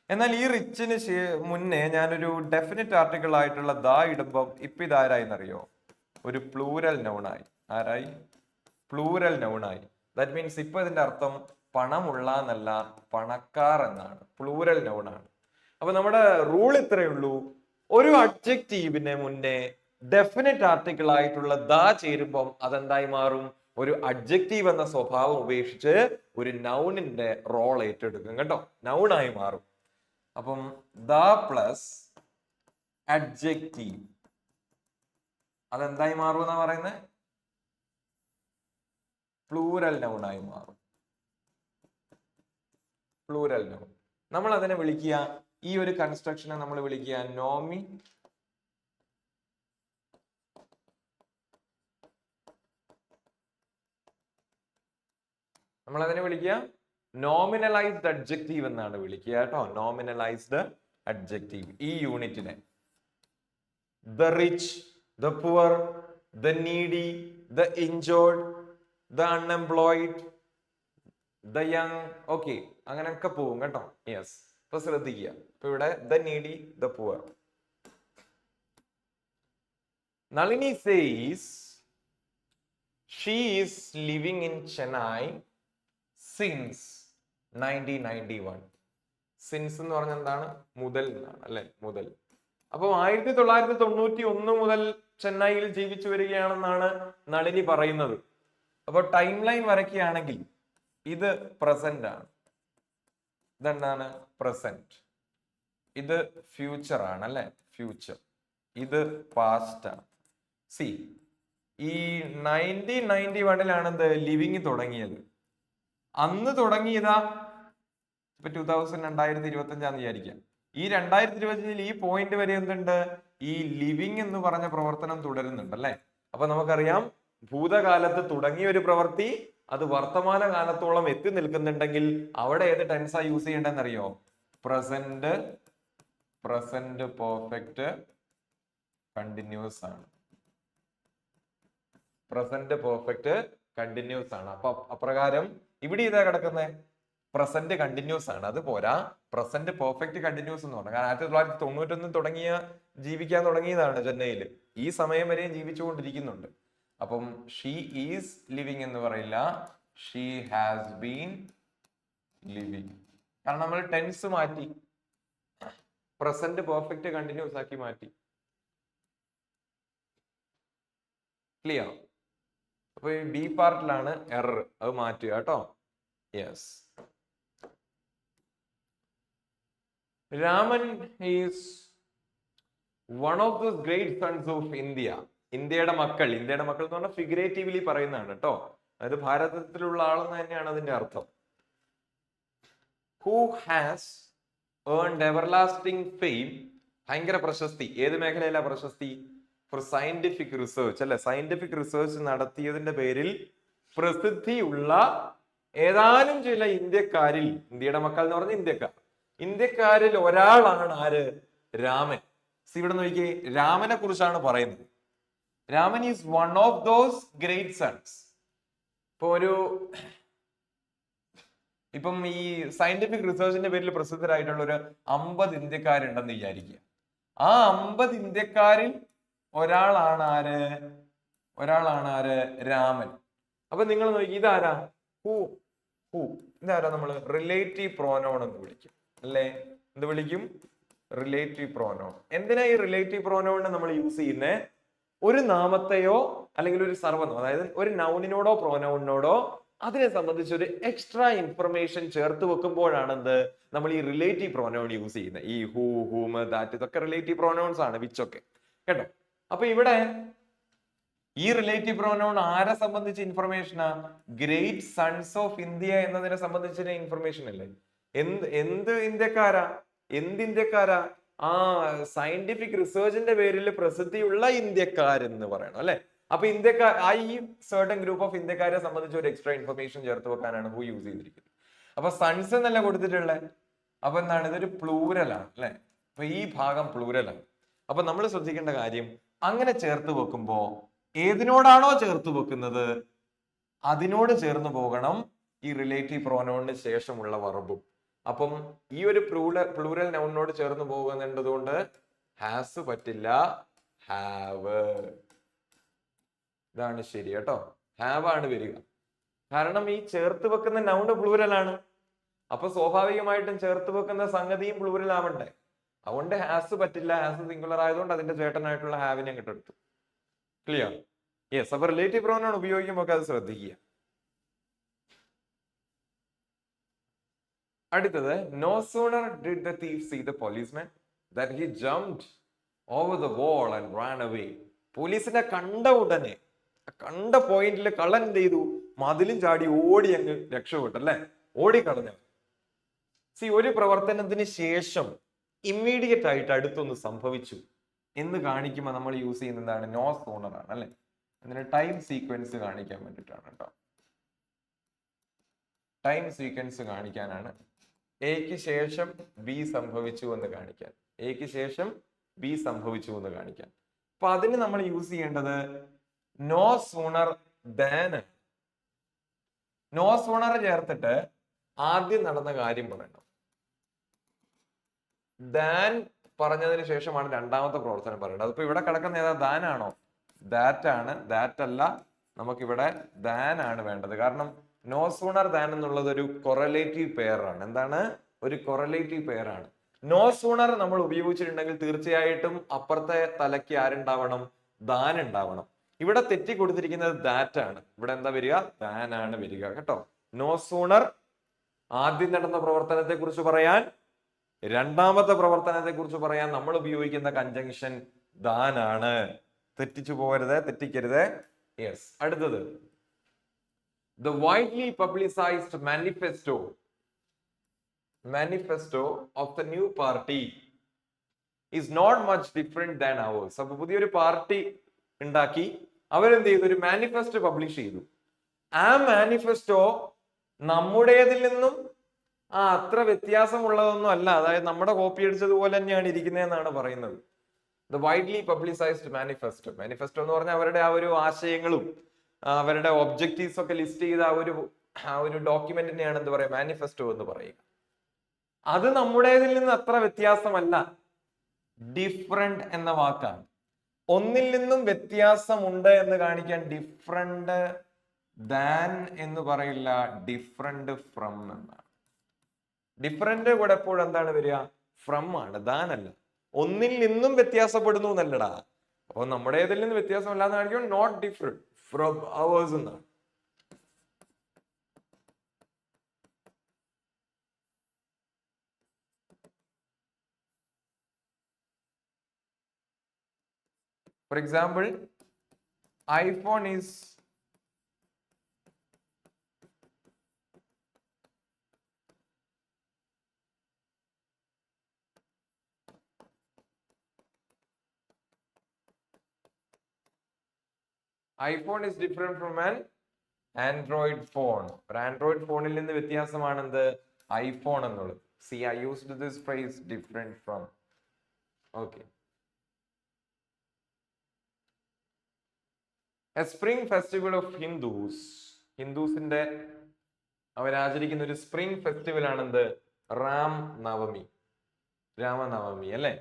Speaker 1: എന്നാൽ ഈ റിച്ചിന് മുന്നേ ഞാനൊരു ഡെഫിനിറ്റ് ആർട്ടിക്കിൾ ആയിട്ടുള്ള ദാ ഇടുമ്പം ഇപ്പൊ ഇതാരായി എന്നറിയോ? ഒരു പ്ലൂരൽ നൗണായി. ആരായി? പ്ലൂരൽ നൗണായി. ദാറ്റ് മീൻസ് ഇപ്പൊ ഇതിന്റെ അർത്ഥം പണമുള്ള എന്നല്ല, പണക്കാർ എന്നാണ്. പ്ലൂരൽ നൗണാണ്. അപ്പൊ നമ്മുടെ റൂൾ ഇത്രയേ ഉള്ളൂ. ഒരു അഡ്ജക്റ്റീവിന് മുന്നേ ഡെഫിനിറ്റ് ആർട്ടിക്കിൾ ആയിട്ടുള്ള ദാ ചേരുമ്പം അതെന്തായി മാറും? ഒരു അഡ്ജക്റ്റീവ് എന്ന സ്വഭാവം ഉപേക്ഷിച്ച് ഒരു നൗണിന്റെ റോൾ ഏറ്റെടുക്കും കേട്ടോ, നൗണായി മാറും. അപ്പം ദ പ്ലസ് അഡ്ജക്റ്റീവ് അതെന്തായി മാറും എന്നാ പറയുന്നത്? പ്ലൂരൽ നൗണായി മാറും. Plural noun. നമ്മൾ അതിനെ വിളിക്കുക, ഈ ഒരു കൺസ്ട്രക്ഷനെ നമ്മൾ വിളിക്കുക നോമി നമ്മൾ അതിനെ വിളിക്കുക നോമിനലൈസ്ഡ് അഡ്ജക്റ്റീവ് എന്നാണ് വിളിക്കുക കേട്ടോ. നോമിനലൈസ്ഡ് അഡ്ജക്റ്റീവ് ഈ യൂണിറ്റിനെ. The rich, the poor, the needy, the injured, the unemployed, the young, okay, അങ്ങനെയൊക്കെ പോവും കേട്ടോ. യെസ്, ഇപ്പൊ ശ്രദ്ധിക്കുക. ഇപ്പൊ ഇവിടെ the needy, the poor. Nalini says she is living in Chennai since 1991. Since എന്ന് പറഞ്ഞാൽ എന്താണ്? മുതൽ എന്നാണ് അല്ലെ? മുതൽ. അപ്പൊ 1991 മുതൽ ചെന്നൈയിൽ ജീവിച്ചു വരികയാണെന്നാണ് നളിനി പറയുന്നത്. അപ്പൊ ടൈം ലൈൻ വരയ്ക്കുകയാണെങ്കിൽ ഇത് പ്രസന്റ് ആണ്. ഇതെന്താണ്? പ്രസന്റ്. ഇത് ഫ്യൂച്ചർ ആണ് അല്ലെ? ഫ്യൂച്ചർ. ഇത് പാസ്റ്റ് ആണ്. സി, ഈ 1991 എന്ത് ലിവിങ് തുടങ്ങിയത്? അന്ന് തുടങ്ങിയതാ ഇപ്പൊ 2025 വിചാരിക്കാം. ഈ 2025 ഈ പോയിന്റ് വരെ എന്തുണ്ട്? ഈ ലിവിങ് എന്ന് പറഞ്ഞ പ്രവർത്തനം തുടരുന്നുണ്ട് അല്ലെ? അപ്പൊ നമുക്കറിയാം ഭൂതകാലത്ത് തുടങ്ങിയ ഒരു പ്രവൃത്തി അത് വർത്തമാന കാലത്തോളം എത്തി നിൽക്കുന്നുണ്ടെങ്കിൽ അവിടെ ഏത് ടെൻസാ യൂസ് ചെയ്യേണ്ടതെന്ന് അറിയോ? പ്രസന്റ്, പ്രസന്റ് പെർഫെക്റ്റ് കണ്ടിന്യൂസ് ആണ്. പ്രസന്റ് പെർഫെക്റ്റ് കണ്ടിന്യൂസ് ആണ്. അപ്പൊ അപ്രകാരം ഇവിടെ ഇതാ കിടക്കുന്നത് പ്രസന്റ് കണ്ടിന്യൂസ് ആണ്. അത് പോരാ, പ്രസന്റ് പെർഫെക്റ്റ് കണ്ടിന്യൂസ് എന്ന് പറഞ്ഞാൽ 1991 തുടങ്ങിയ ജീവിക്കാൻ തുടങ്ങിയതാണ് ചെന്നൈയിൽ. ഈ സമയം വരെയും ജീവിച്ചുകൊണ്ടിരിക്കുന്നുണ്ട്. അപ്പം ഷീ ഈസ് ലിവിങ് എന്ന് പറയില്ല, ഷീ ഹാസ് ബീൻ ലിവിങ്. കാരണം നമ്മൾ ടെൻസ് മാറ്റി, പ്രസന്റ് പെർഫെക്റ്റ് കണ്ടിന്യൂസ് ആക്കി മാറ്റി. ക്ലിയർ? അപ്പൊ ഈ ബി പാർട്ടിലാണ് എറർ, അത് മാറ്റുക കേട്ടോ. Yes, Raman is one of the great sons of India. ഇന്ത്യയുടെ മക്കൾ എന്ന് പറഞ്ഞാൽ ഫിഗറേറ്റീവ്ലി പറയുന്നതാണ് കേട്ടോ. അതായത് ഭാരതത്തിലുള്ള ആളെന്ന് തന്നെയാണ് അതിന്റെ അർത്ഥം. Who has earned everlasting fame, ഭയങ്കര പ്രശസ്തി. ഏത് മേഖലയിലാ പ്രശസ്തി? ഫോർ സയന്റിഫിക് റിസർച്ച് അല്ലെ, സയന്റിഫിക് റിസർച്ച് നടത്തിയതിന്റെ പേരിൽ പ്രസിദ്ധിയുള്ള ഏതാനും ചില ഇന്ത്യക്കാരിൽ, ഇന്ത്യയുടെ മക്കൾ എന്ന് പറഞ്ഞ ഇന്ത്യക്കാരിൽ ഒരാളാണ് ആര്? രാമൻ. ഇവിടെ നോക്കിയേ, രാമനെ കുറിച്ചാണ് പറയുന്നത്. Raman is one of those great sons. ഇപ്പം ഈ സയന്റിഫിക് റിസർച്ചിന്റെ പേരിൽ പ്രസിദ്ധരായിട്ടുള്ള ഒരു 50 ഇന്ത്യക്കാരുണ്ടെന്ന് വിചാരിക്കുക. ആ 50 ഇന്ത്യക്കാരിൽ ഒരാളാണ് ആര്? രാമൻ. അപ്പൊ നിങ്ങൾ നോക്കി, ഇതാരാ? ഹൂ. ഇതാരാ? നമ്മൾ റിലേറ്റീവ് പ്രോനൗൺ എന്ന് വിളിക്കും അല്ലേ? എന്ത് വിളിക്കും? Relative pronoun. എന്തിനാ ഈ റിലേറ്റീവ് പ്രോനൗണിനെ നമ്മൾ യൂസ് ചെയ്യുന്നത്? ഒരു നാമത്തെയോ അല്ലെങ്കിൽ ഒരു സർവ്വനാമം, അതായത് ഒരു നൗണിനോടോ പ്രോനൗണിനോടോ അതിനെ സംബന്ധിച്ച് ഒരു എക്സ്ട്രാ ഇൻഫർമേഷൻ ചേർത്ത് വെക്കുമ്പോഴാണ് നമ്മൾ ഈ റിലേറ്റീവ് പ്രോനൗൺ യൂസ് ചെയ്യുന്നത്. ഈ ഹൂ, ഹൂം, ദാറ്റ്, ഇതൊക്കെ റിലേറ്റീവ് പ്രോനൗൺസ് ആണ്, വിച്ചൊക്കെ കേട്ടോ. അപ്പൊ ഇവിടെ ഈ റിലേറ്റീവ് പ്രോനൗൺ ആരെ സംബന്ധിച്ച് ഇൻഫർമേഷനാ? ഗ്രേറ്റ് സൺസ് ഓഫ് ഇന്ത്യ എന്നതിനെ സംബന്ധിച്ച ഇൻഫർമേഷൻ അല്ലേ? എന്ത് ഇന്ത്യക്കാരാ? ആ സയന്റിഫിക് റിസർച്ചിന്റെ പേരിൽ പ്രസിദ്ധിയുള്ള ഇന്ത്യക്കാരെന്ന് പറയണം അല്ലെ? അപ്പൊ ഈ സർട്ടൻ ഗ്രൂപ്പ് ഓഫ് ഇന്ത്യക്കാരെ സംബന്ധിച്ച് ഒരു എക്സ്ട്രാ ഇൻഫർമേഷൻ ചേർത്ത് വെക്കാനാണ് ഹൂ യൂസ് ചെയ്തിരിക്കുന്നത്. അപ്പൊ സൺസ് എന്നല്ല കൊടുത്തിട്ടുള്ളത്. അപ്പൊ എന്താണ്? ഇതൊരു പ്ലൂരലാണ് അല്ലെ? അപ്പൊ ഈ ഭാഗം പ്ലൂരലാണ്. അപ്പൊ നമ്മൾ ശ്രദ്ധിക്കേണ്ട കാര്യം, അങ്ങനെ ചേർത്ത് വെക്കുമ്പോ ഏതിനോടാണോ ചേർത്ത് വെക്കുന്നത് അതിനോട് ചേർന്ന് പോകണം ഈ റിലേറ്റീവ് പ്രോനൗണിന് ശേഷമുള്ള വർബും. അപ്പം ഈ ഒരു പ്ലൂറൽ നൗണിനോട് ചേർന്ന് പോകുന്നതുകൊണ്ട് ഹാസ് പറ്റില്ല, ഹാവ്. ഇതാണ് ശരി കേട്ടോ. ഹാവ് ആണ് വരിക. കാരണം ഈ ചേർത്ത് വെക്കുന്ന നൗണ് പ്ലൂരലാണ്. അപ്പൊ സ്വാഭാവികമായിട്ടും ചേർത്ത് വെക്കുന്ന സംഗതിയും പ്ലൂരൽ ആവണ്ടേ. അതുകൊണ്ട് ഹാസ് പറ്റില്ല. ഹാസ് സിംഗുലർ ആയതുകൊണ്ട് അതിന്റെ ചേട്ടനായിട്ടുള്ള ഹാവിനെ കിട്ടെടുത്തു. ക്ലിയർ? യെസ്. അപ്പൊ റിലേറ്റീവ് പ്രോനൗൺ ഉപയോഗിക്കുമ്പോൾ അത് ശ്രദ്ധിക്കുക. അടുത്തത്, no sooner did the thief see the policeman that he jumped over the wall and ran away. പോലീസിനെ കണ്ട ഉടനെ, കണ്ട പോയിന്റിൽ കള്ളൻ എന്ത് ചെയ്തു? മതിലും ചാടി ഓടി അങ്ങ് രക്ഷപ്പെട്ടു അല്ലെ? ഓടിക്കളഞ്ഞു. ഒരു പ്രവർത്തനത്തിന് ശേഷം ഇമ്മീഡിയറ്റ് ആയിട്ട് അടുത്തൊന്ന് സംഭവിച്ചു എന്ന് കാണിക്കുമ്പോൾ നമ്മൾ യൂസ് ചെയ്യുന്ന എന്താണ്? നോ സൂണർ ആണ് അല്ലെ? അതിന് ടൈം സീക്വൻസ് കാണിക്കാൻ വേണ്ടിയിട്ടാണ് കേട്ടോ. ടൈം സീക്വൻസ് കാണിക്കാനാണ്. എക്ക് ശേഷം ബി സംഭവിച്ചു എന്ന് കാണിക്കാൻ. എക്ക് ശേഷം ബി സംഭവിച്ചു എന്ന് കാണിക്കാൻ. അപ്പൊ അതിന് നമ്മൾ യൂസ് ചെയ്യേണ്ടത് no sooner than. No sooner ചേർത്തിട്ട് ആദ്യം നടന്ന കാര്യം പറയണം. ദാൻ പറഞ്ഞതിന് ശേഷമാണ് രണ്ടാമത്തെ പ്രവർത്തനം പറയേണ്ടത്. അതിപ്പോ ഇവിടെ കിടക്കുന്ന ഏതാ? ദാൻ ആണോ? ദാറ്റ് ആണ്. ദാറ്റ് അല്ല, നമുക്കിവിടെ ദാൻ ആണ് വേണ്ടത്. കാരണം നോ സൂണർ ദാൻ എന്നുള്ളത് ഒരു കൊറലേറ്റീവ് പെയർ ആണ്. എന്താണ്? ഒരു കൊറലേറ്റീവ് പെയർ ആണ്. നോ സൂണർ നമ്മൾ ഉപയോഗിച്ചിട്ടുണ്ടെങ്കിൽ തീർച്ചയായിട്ടും അപ്പുറത്തെ തലയ്ക്ക് ആരുണ്ടാവണം? ദാൻ ഉണ്ടാവണം. ഇവിടെ തെറ്റി കൊടുത്തിരിക്കുന്നത് ദാറ്റ് ആണ്. ഇവിടെ എന്താ വരിക? ദാൻ ആണ് വരിക കേട്ടോ. നോ സൂണർ ആദ്യം നടന്ന പ്രവർത്തനത്തെ കുറിച്ച് പറയാൻ, രണ്ടാമത്തെ പ്രവർത്തനത്തെ കുറിച്ച് പറയാൻ നമ്മൾ ഉപയോഗിക്കുന്ന കൺജങ്ഷൻ ദാൻ ആണ്. തെറ്റിച്ചു പോകരുത്, തെറ്റിക്കരുത്. യെസ്. അടുത്തത്, the widely publicized manifesto of the new party is not much different than ours. അപ്പൊ പുതിയൊരു പാർട്ടി ഉണ്ടാക്കി അവരെന്ത് ചെയ്തു? ഒരു മാനിഫെസ്റ്റോ പബ്ലിഷ് ചെയ്തു. ആ മാനിഫെസ്റ്റോ നമ്മുടേതിൽ നിന്നും അത്ര വ്യത്യാസമുള്ളതൊന്നും അല്ല. അതായത് നമ്മുടെ കോപ്പി അടിച്ചതുപോലെ തന്നെയാണ് ഇരിക്കുന്നതെന്നാണ് പറയുന്നത്. The widely publicised manifesto. Manifesto എന്ന് പറഞ്ഞാൽ അവരുടെ ആ ഒരു ആശയങ്ങളും അവരുടെ ഒബ്ജക്റ്റീവ്സ് ഒക്കെ ലിസ്റ്റ് ചെയ്ത ആ ഒരു ഡോക്യുമെന്റിനെയാണ് എന്ത് പറയുക? മാനിഫെസ്റ്റോ എന്ന് പറയുക. അത് നമ്മുടേതിൽ നിന്ന് അത്ര വ്യത്യാസമല്ല. ഡിഫറെന്റ് എന്ന വാക്കാണ്. ഒന്നിൽ നിന്നും വ്യത്യാസമുണ്ട് എന്ന് കാണിക്കാൻ ഡിഫറെന്റ് ദാൻ എന്ന് പറയില്ല, ഡിഫറെന്റ് ഫ്രം എന്നാണ്. ഡിഫറെന്റ് കൂടെ എപ്പോഴും എന്താണ് വരിക? ഫ്രം ആണ്, ദാൻ അല്ല. ഒന്നിൽ നിന്നും വ്യത്യാസപ്പെടുന്നു എന്നല്ലടാ. അപ്പൊ നമ്മുടേതിൽ നിന്ന് വ്യത്യാസമല്ല എന്ന് കാണിക്കുമ്പോൾ നോട്ട് ഡിഫറെന്റ് ഫ്രം അവേഴ്സ് എന്നാണ്. For example iPhone is different from an Android phone. ഒരു ആൻഡ്രോയിഡ് ഫോണിൽ നിന്ന് വ്യത്യാസമാണ് എന്ത് ഐഫോൺ എന്നുള്ളത്. See, I used this phrase different from. Okay. A spring festival of Hindus. ഹിന്ദുസിന്റെ അവരാചരിക്കുന്ന ഒരു സ്പ്രിംഗ് ഫെസ്റ്റിവൽ ആണ് എന്ത് രാമനവമി അല്ലെ?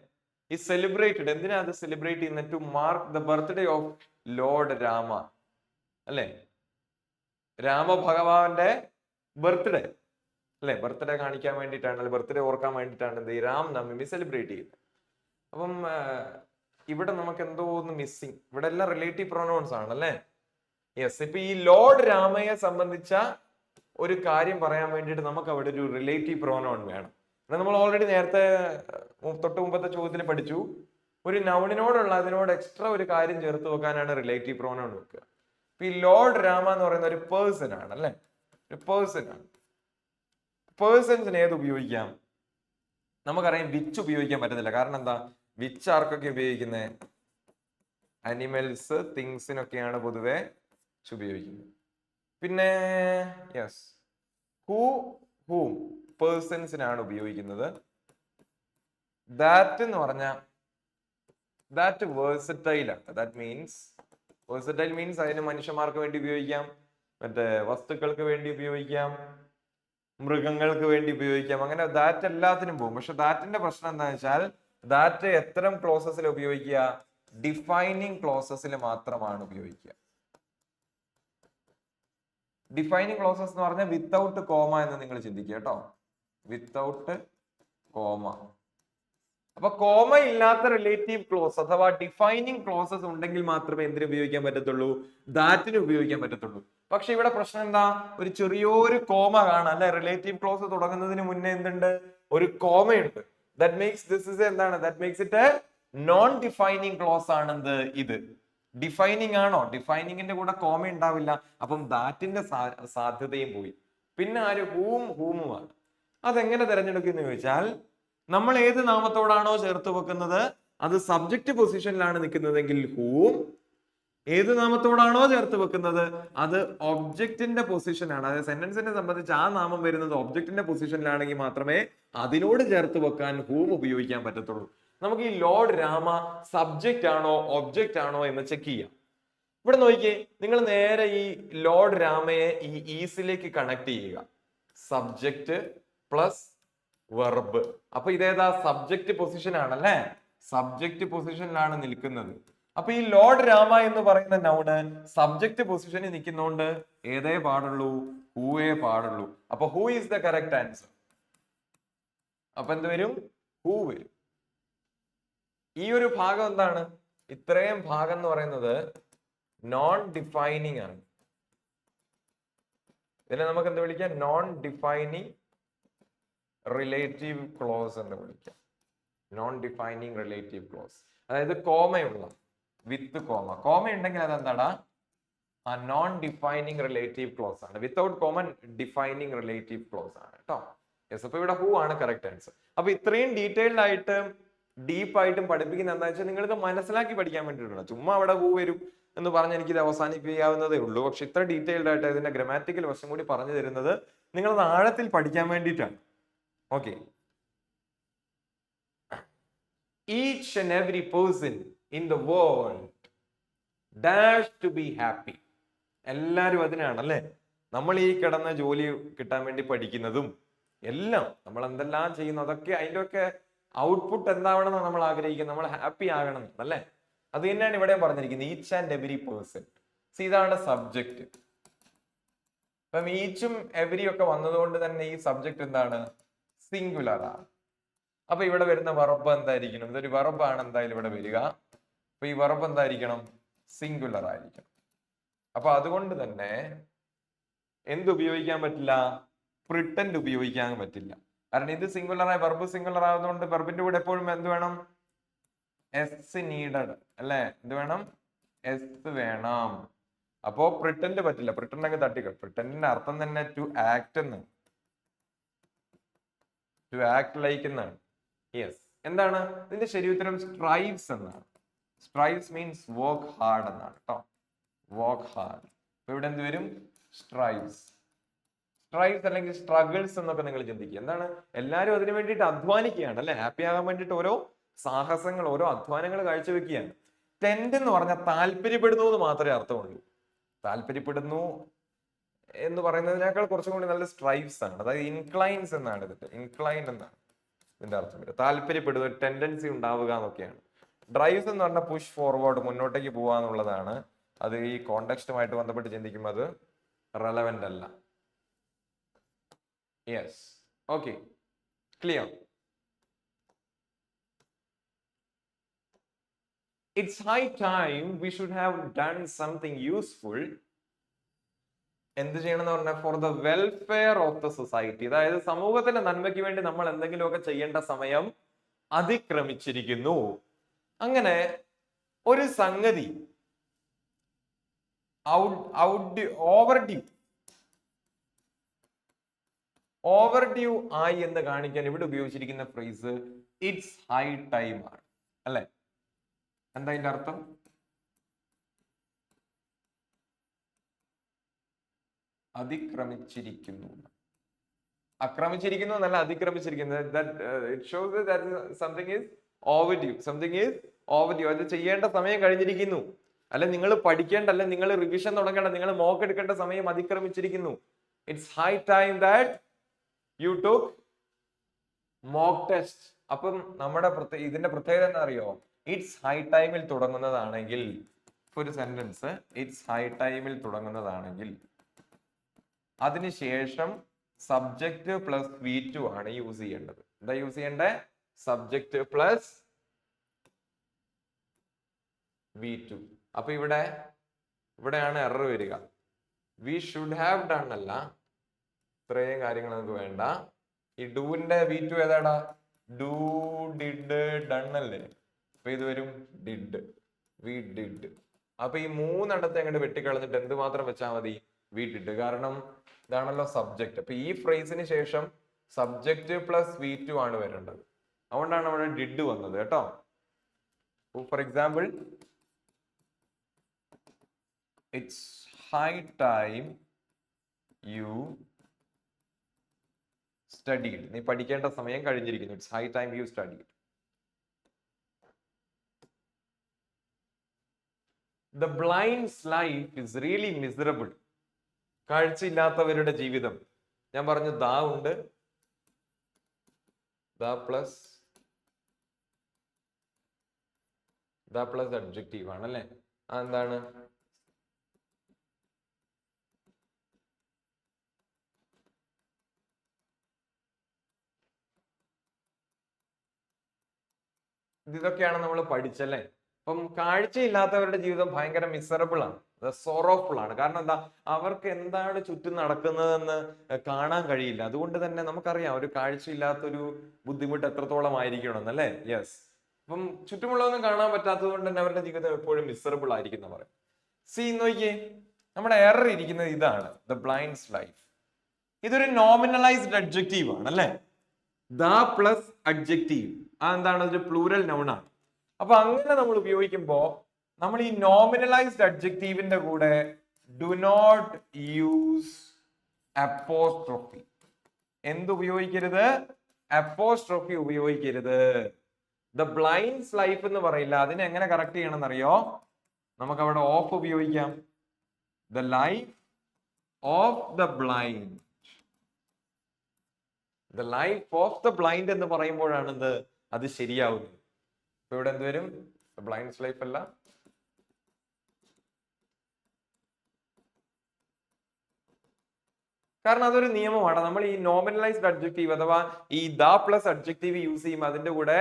Speaker 1: ഈ സെലിബ്രേറ്റഡ്, എന്തിനാ അത് സെലിബ്രേറ്റ് ചെയ്യുന്നത്? To mark the birthday of lord Rama അല്ലെ? രാമഭഗവാന്റെ ബർത്ത്ഡേ അല്ലെ? ബർത്ത്ഡേ കാണിക്കാൻ വേണ്ടിയിട്ടാണ്, അല്ലെ ബർത്ത്ഡേ ഓർക്കാൻ വേണ്ടിയിട്ടാണ് എന്ത് ഈ രാംനവമി സെലിബ്രേറ്റ് ചെയ്യുന്നത്. അപ്പം ഇവിടെ നമുക്ക് എന്തോ ഒന്ന് മിസ്സിങ്. ഇവിടെ എല്ലാം റിലേറ്റീവ് പ്രൊനൗൺസ് ആണ് അല്ലെ? യെസ്. ഇപ്പൊ ഈ ലോർഡ് രാമയെ സംബന്ധിച്ച ഒരു കാര്യം പറയാൻ വേണ്ടിയിട്ട് നമുക്ക് അവിടെ ഒരു റിലേറ്റീവ് പ്രൊനൗൺ വേണം. നമ്മൾ ഓൾറെഡി നേരത്തെ തൊട്ട് മുമ്പത്തെ ചോദ്യത്തിൽ പഠിച്ചു, ഒരു നൗണിനോടുള്ള അതിനോട് എക്സ്ട്രാ ഒരു കാര്യം ചേർത്ത് വെക്കാനാണ് റിലേറ്റീവ് പ്രൊനൗൺ വെക്കുക. ഈ ലോർഡ് രാമ എന്ന് പറയുന്ന ഒരു പേഴ്സൺ ആണ് അല്ലെ? ഒരു പേഴ്സൺ ആണ്. പേഴ്സൺസിന് ഏത് ഉപയോഗിക്കാം? നമുക്കറിയാം വിച്ച് ഉപയോഗിക്കാൻ പറ്റത്തില്ല. കാരണം എന്താ? വിച്ച് ആർക്കൊക്കെ ഉപയോഗിക്കുന്നത്? അനിമൽസ്, തിങ്സിനൊക്കെയാണ് പൊതുവെ ഉപയോഗിക്കുന്നത്. പിന്നെ യെസ്, ഹൂം പേഴ്സൺസിനാണ് ഉപയോഗിക്കുന്നത്. ദാറ്റ് എന്ന് പറഞ്ഞാൽ ദാറ്റ് വേഴ്സറ്റൈൽ ആണ്. ദാറ്റ് മീൻസ് വേഴ്സറ്റൈൽ മീൻസ് അതിന് മനുഷ്യന്മാർക്ക് വേണ്ടി ഉപയോഗിക്കാം, മറ്റേ വസ്തുക്കൾക്ക് വേണ്ടി ഉപയോഗിക്കാം, മൃഗങ്ങൾക്ക് വേണ്ടി ഉപയോഗിക്കാം. അങ്ങനെ ദാറ്റ് എല്ലാത്തിനും പോകും. പക്ഷെ ദാറ്റിന്റെ പ്രശ്നം എന്താണെന്ന് വെച്ചാൽ ദാറ്റ് എത്തരം ക്ലോസസിൽ ഉപയോഗിക്കുക? ഡിഫൈനിങ് ക്ലോസസിൽ മാത്രമാണ് ഉപയോഗിക്കുക. ഡിഫൈനിങ് ക്ലോസസ് എന്ന് പറഞ്ഞാൽ വിത്തൗട്ട് കോമ എന്ന് നിങ്ങൾ ചിന്തിക്കുക കേട്ടോ. Without comma. അപ്പൊ കോമ ഇല്ലാത്ത റിലേറ്റീവ് ക്ലോസ് അഥവാ ഡിഫൈനിങ് ക്ലോസസ് ഉണ്ടെങ്കിൽ മാത്രമേ എന്തിനു ഉപയോഗിക്കാൻ പറ്റത്തുള്ളൂ? ദാറ്റിന് ഉപയോഗിക്കാൻ പറ്റത്തുള്ളൂ. പക്ഷെ ഇവിടെ പ്രശ്നം എന്താ? ഒരു ചെറിയൊരു കോമ കാണാം അല്ലെ? റിലേറ്റീവ് ക്ലോസ് തുടങ്ങുന്നതിന് മുന്നേ എന്തുണ്ട്? ഒരു കോമയുണ്ട്. ദാറ്റ് മേക്സ് ദിസ് ഇസ് എന്താണ്? That makes it a non defining clause ആണെന്ത് ഇത്? ഡിഫൈനിങ് ആണോ? ഡിഫൈനിങ്ങിന്റെ കൂടെ കോമ ഉണ്ടാവില്ല. അപ്പം ദാറ്റിന്റെ സാധ്യതയും പോയി. പിന്നെ ആര്? ഹൂമുമാണ്. അതെങ്ങനെ തിരഞ്ഞെടുക്കുന്നു ചോദിച്ചാൽ, നമ്മൾ ഏത് നാമത്തോടാണോ ചേർത്ത് വെക്കുന്നത് അത് സബ്ജക്റ്റ് പൊസിഷനിലാണ് നിൽക്കുന്നതെങ്കിൽ ഹൂം, ഏത് നാമത്തോടാണോ ചേർത്ത് വെക്കുന്നത് അത് ഒബ്ജക്റ്റിന്റെ പൊസിഷനാണ്. അതായത് സെന്റൻസിനെ സംബന്ധിച്ച് ആ നാമം വരുന്നത് ഒബ്ജക്റ്റിന്റെ പൊസിഷനിലാണെങ്കിൽ മാത്രമേ അതിനോട് ചേർത്ത് വെക്കാൻ ഹൂം ഉപയോഗിക്കാൻ പറ്റത്തുള്ളൂ. നമുക്ക് ഈ ലോർഡ് രാമ സബ്ജക്റ്റ് ആണോ ഒബ്ജക്റ്റ് ആണോ എന്ന് ചെക്ക് ചെയ്യാം. ഇവിടെ നോക്കിയേ, നിങ്ങൾ നേരെ ഈ ലോർഡ് രാമയെ ഈ ഈസിലേക്ക് കണക്ട് ചെയ്യുക. Subject plus verb. അപ്പൊ ഇതേതാ? സബ്ജക്റ്റ് പൊസിഷൻ ആണല്ലേ? സബ്ജക്റ്റ് പൊസിഷനിലാണ് നിൽക്കുന്നത്. അപ്പൊ ഈ ലോർഡ് രാമ എന്ന് പറയുന്ന നൗണ് സബ്ജക്റ്റ് പൊസിഷനിൽ നിൽക്കുന്നോണ്ട് ഏതേ പാടുള്ളൂ? ഹൂവേ പാടുള്ളൂ. അപ്പൊ who is the correct answer. അപ്പൊ എന്ത് വരും? ഹൂ വരും. ഈ ഒരു ഭാഗം എന്താണ്? ഇത്രയും ഭാഗം എന്ന് പറയുന്നത് നോൺ ഡിഫൈനിങ് ആണ്. ഇതിനെ നമുക്ക് എന്ത് വിളിക്കാം? നോൺ ഡിഫൈനിങ് റിലേറ്റീവ് ക്ലോസ് എന്ന് വിളിക്കാം. Non defining relative close. അതായത് കോമയുള്ള, വിത്ത് കോമ. കോമ ഉണ്ടെങ്കിൽ അതെന്താടാ? ആ നോൺ ഡിഫൈനിങ് റിലേറ്റീവ് ക്ലോസ് ആണ്. Without comma defining relative close ആണ് കേട്ടോ. യെസ്. അപ്പൊ ഇവിടെ ഹൂ ആണ് കറക്റ്റ് ആൻസർ. അപ്പൊ ഇത്രയും ഡീറ്റെയിൽഡ് ആയിട്ട് ഡീപ്പായിട്ടും പഠിപ്പിക്കുന്ന എന്താ വെച്ചാൽ നിങ്ങളിത് മനസ്സിലാക്കി പഠിക്കാൻ വേണ്ടിയിട്ടാണ്. ചുമ്മാ അവിടെ ഹൂ വരും എന്ന് പറഞ്ഞ് എനിക്കിത് അവസാനിപ്പിക്കാവുന്നതേ ഉള്ളൂ. പക്ഷെ ഇത്ര ഡീറ്റെയിൽഡ് ആയിട്ട് ഇതിന്റെ ഗ്രാമാറ്റിക്കൽ വശം കൂടി പറഞ്ഞു തരുന്നത് നിങ്ങളത് ആഴത്തിൽ പഠിക്കാൻ വേണ്ടിയിട്ടാണ്. Okay. Each and every person in the world dash to be happy. എല്ലാരും അതിനാണ് അല്ലെ? നമ്മൾ ഈ കിടന്ന ജോലി കിട്ടാൻ വേണ്ടി പഠിക്കുന്നതും എല്ലാം നമ്മൾ എന്തെല്ലാം ചെയ്യുന്നു അതൊക്കെ അതിൻ്റെയൊക്കെ ഔട്ട്പുട്ട് എന്താവണം നമ്മൾ ആഗ്രഹിക്കുന്നത്? നമ്മൾ ഹാപ്പി ആകണം അല്ലെ? അത് തന്നെയാണ് ഇവിടെ പറഞ്ഞിരിക്കുന്നത്. Each and every person. ഇതാണ് സബ്ജക്റ്റ്. അപ്പം ഈച്ചും എവരി ഒക്കെ വന്നതുകൊണ്ട് തന്നെ ഈ സബ്ജക്റ്റ് എന്താണ്? സിംഗുലർ ആണ്. അപ്പൊ ഇവിടെ വരുന്ന വെർബ് എന്തായിരിക്കണം? ഇതൊരു വെർബാണ് എന്തായാലും ഇവിടെ വരിക. അപ്പൊ ഈ വെർബ് എന്തായിരിക്കണം? സിംഗുലർ ആയിരിക്കണം. അപ്പൊ അതുകൊണ്ട് തന്നെ എന്ത് ഉപയോഗിക്കാൻ പറ്റില്ല? പ്രിട്ടൻഡ് ഉപയോഗിക്കാൻ പറ്റില്ല. കാരണം ഇത് സിംഗുലർ ആയി, വെർബ് സിംഗുലർ ആകുന്നതുകൊണ്ട് വെർബിന്റെ കൂടെ എപ്പോഴും എന്ത് വേണം? എസ് നീഡഡ് അല്ലെ, എന്ത് വേണം? എസ് വേണം. അപ്പോ പ്രിട്ടൻഡ് പറ്റില്ല, പ്രിട്ടൻഡ് അങ്ങ് തട്ടിക്കോ. പ്രിട്ടൻഡിന്റെ അർത്ഥം തന്നെ ടു ആക്ട് എന്ന്, ടു ആക്ട് ലൈക്ക് എന്നാണ്. യെസ്, എന്താണ് ഇതിന്റെ ശരി ഉത്തരം? സ്ട്രൈവ്സ് എന്നാണ്. സ്ട്രൈവ്സ് മീൻസ് വർക്ക് ഹാർഡ് എന്നാണ് കേട്ടോ, വർക്ക് ഹാർഡ്. അപ്പൊ ഇവിടെ എന്ത് വരും? സ്ട്രൈവ്സ്. സ്ട്രൈവ്സ് അല്ലെങ്കിൽ സ്ട്രഗിൾസ് എന്നൊക്കെ നിങ്ങൾ ചിന്തിക്കുക. എന്താണ്? എല്ലാവരും അതിനു വേണ്ടിയിട്ട് അധ്വാനിക്കുകയാണ് അല്ലെ, ഹാപ്പി ആകാൻ വേണ്ടിയിട്ട് ഓരോ സാഹസങ്ങൾ, ഓരോ അധ്വാനങ്ങൾ കാഴ്ചവെക്കുകയാണ്. ടെൻഡ് എന്ന് പറഞ്ഞാൽ താല്പര്യപ്പെടുന്നു എന്ന് മാത്രമേ അർത്ഥമുള്ളൂ. താല്പര്യപ്പെടുന്നു എന്ന് പറയുന്നതിനേക്കാൾ കുറച്ചും കൂടി നല്ല സ്ട്രൈവ്സ് ആണ്. അതായത് ഇൻക്ലൈൻസ് എന്നാണ് ഇതിന്റെ, ഇൻക്ലൈൻഡ് എന്നാണ് ഇതിന്റെ അർത്ഥം വരിക. താല്പര്യപ്പെടുക, ടെൻഡൻസി ഉണ്ടാവുക എന്നൊക്കെയാണ്. ഡ്രൈവ്സ് എന്ന് പറഞ്ഞാൽ പുഷ് ഫോർവേഡ്, മുന്നോട്ടേക്ക് പോവുക എന്നുള്ളതാണ്. അത് ഈ കോണ്ടെക്സ്റ്റുമായിട്ട് ബന്ധപ്പെട്ട് ചിന്തിക്കുമ്പോൾ അത് റെലവെന്റ് അല്ല. Yes, okay, clear. It's high time we should have done something useful. എന്ത് ചെയ്യണം എന്ന് പറഞ്ഞാൽ for the welfare of the society. അതായത് സമൂഹത്തിന്റെ നന്മയ്ക്ക് വേണ്ടി നമ്മൾ എന്തെങ്കിലുമൊക്കെ ചെയ്യേണ്ട സമയം അതിക്രമിച്ചിരിക്കുന്നു. അങ്ങനെ ഒരു സംഗതി ഓവർഡ്യൂ ആയി എന്ന് കാണിക്കാൻ ഇവിടെ ഉപയോഗിച്ചിരിക്കുന്ന ഫ്രേസ് ഇറ്റ്സ് ഹൈ ടൈം ആണ് അല്ലെ. എന്താ അതിന്റെ അർത്ഥം? അതിക്രമിച്ചിരിക്കുന്നു. ആക്രമിച്ചിരിക്കുന്നു എന്നല്ല, അതിക്രമിച്ചിരിക്കുന്നു. It shows that something is overdue, something is overdue. അത് ചെയ്യേണ്ട സമയം കഴിഞ്ഞിരിക്കുന്നു. അല്ലെ നിങ്ങൾ പഠിക്കേണ്ട, അല്ലെ നിങ്ങൾ റിവിഷൻ തുടങ്ങേണ്ട, നിങ്ങൾ മോക്ക് എടുക്കേണ്ട സമയം അതിക്രമിച്ചിരിക്കുന്നു. It's high time that you took mock test. അപ്പം നമ്മുടെ ഇതിന്റെ പ്രത്യേകത എന്താ അറിയോ? ഇറ്റ്സ് ഹൈ ടൈമിൽ തുടങ്ങുന്നതാണെങ്കിൽ, ഒരു സെന്റൻസ് ഇറ്റ്സ് ഹൈ ടൈമിൽ തുടങ്ങുന്നതാണെങ്കിൽ അതിനുശേഷം സബ്ജക്റ്റ് പ്ലസ് V2 ആണ് യൂസ് ചെയ്യേണ്ടത്. എന്താ യൂസ് ചെയ്യേണ്ടത്? Subject plus V2. അപ്പൊ ഇവിടെയാണ് എറർ വരിക. വി ഷുഡ് ഹാവ് ഡൺ അല്ല, ഇത്രയും കാര്യങ്ങൾ നമുക്ക് വേണ്ട. ഈ ഡൂവിന്റെ V2 ഏതാടാ? ഡു, ഡിഡ്, ഡൺ അല്ലേ. അപ്പൊ ഇത് വരും ഡിഡ്, വി ഡിഡ്. അപ്പൊ ഈ മൂന്നെണ്ണത്തെ അങ്ങോട്ട് വെട്ടിക്കളഞ്ഞിട്ട് എന്ത് മാത്രം വെച്ചാൽ മതി? We did. കാരണം ഇതാണല്ലോ സബ്ജക്റ്റ്. അപ്പൊ ഈ ഫ്രേസിന് ശേഷം സബ്ജക്റ്റ് പ്ലസ് V2 ആണ് വരേണ്ടത്. അതുകൊണ്ടാണ് അവിടെ ഡിഡ് വന്നത് കേട്ടോ. For example, it's high time you studied. നീ പഠിക്കേണ്ട സമയം കഴിഞ്ഞിരിക്കുന്നു. It's high time you studied. The blind's life is really miserable. കാഴ്ചയില്ലാത്തവരുടെ ജീവിതം. ഞാൻ പറഞ്ഞു ദാ ഉണ്ട്, ദ പ്ലസ് അഡ്ജക്റ്റീവ് ആണല്ലേ. അതെന്താണ്? ഇതൊക്കെയാണ് നമ്മൾ പഠിച്ചല്ലേ. അപ്പം കാഴ്ചയില്ലാത്തവരുടെ ജീവിതം ഭയങ്കര മിസറബിൾ ആണ്, സോറോഫുൾ ആണ്. കാരണം എന്താ? അവർക്ക് എന്താണ് ചുറ്റും നടക്കുന്നതെന്ന് കാണാൻ കഴിയില്ല. അതുകൊണ്ട് തന്നെ നമുക്കറിയാം ഒരു കാഴ്ചയില്ലാത്തൊരു ബുദ്ധിമുട്ട് എത്രത്തോളം ആയിരിക്കണം എന്നല്ലേ. യെസ്. അപ്പം ചുറ്റുമുള്ളതൊന്നും കാണാൻ പറ്റാത്തത് കൊണ്ട് തന്നെ അവരുടെ ജീവിതം എപ്പോഴും മിസറബിൾ ആയിരിക്കും എന്ന് പറയും. സി നോക്കിയേ, നമ്മുടെ എറർ ഇരിക്കുന്നത് ഇതാണ്, ദ ബ്ലൈൻഡ്സ് ലൈഫ്. ഇതൊരു നോമിനലൈസ്ഡ് അഡ്ജക്റ്റീവ് ആണ് അല്ലെ. ദ പ്ലസ് അഡ്ജക്റ്റീവ്, അതെന്താണ്? അതൊരു പ്ലൂരൽ നൗൺ ആണ്. അപ്പൊ അങ്ങനെ നമ്മൾ ഉപയോഗിക്കുമ്പോ നമ്മൾ ഈ നോമിനലൈസ്ഡ് അഡ്ജക്റ്റീവിന്റെ കൂടെ ഡു നോട്ട് യൂസ് അപ്പോസ്ട്രോഫി. എന്ത് ഉപയോഗിക്കരുത്? അപ്പോസ്ട്രോഫി ഉപയോഗിക്കരുത്. ദ ബ്ലൈൻഡ്സ് ലൈഫ് എന്ന് പറയില്ല. അതിനെ എങ്ങനെ കറക്റ്റ് ചെയ്യണം എന്നറിയോ? നമുക്ക് അവിടെ ഓഫ് ഉപയോഗിക്കാം. The life of the blind. The life of the blind എന്ന് പറയുമ്പോഴാണ് അത് ശരിയാവുന്നത്. ഇപ്പൊ ഇവിടെ എന്ത് വരും? ബ്ലൈൻഡ്സ് ലൈഫ് അല്ല, കാരണം അതൊരു നിയമമാണ്. നമ്മൾ ഈ നോമിനലൈസ്ഡ് അഡ്ജക്റ്റീവ് അഥവാ ഈ ദ പ്ലസ് അഡ്ജക്റ്റീവ് യൂസ് ചെയ്യുമ്പോൾ അതിന്റെ കൂടെ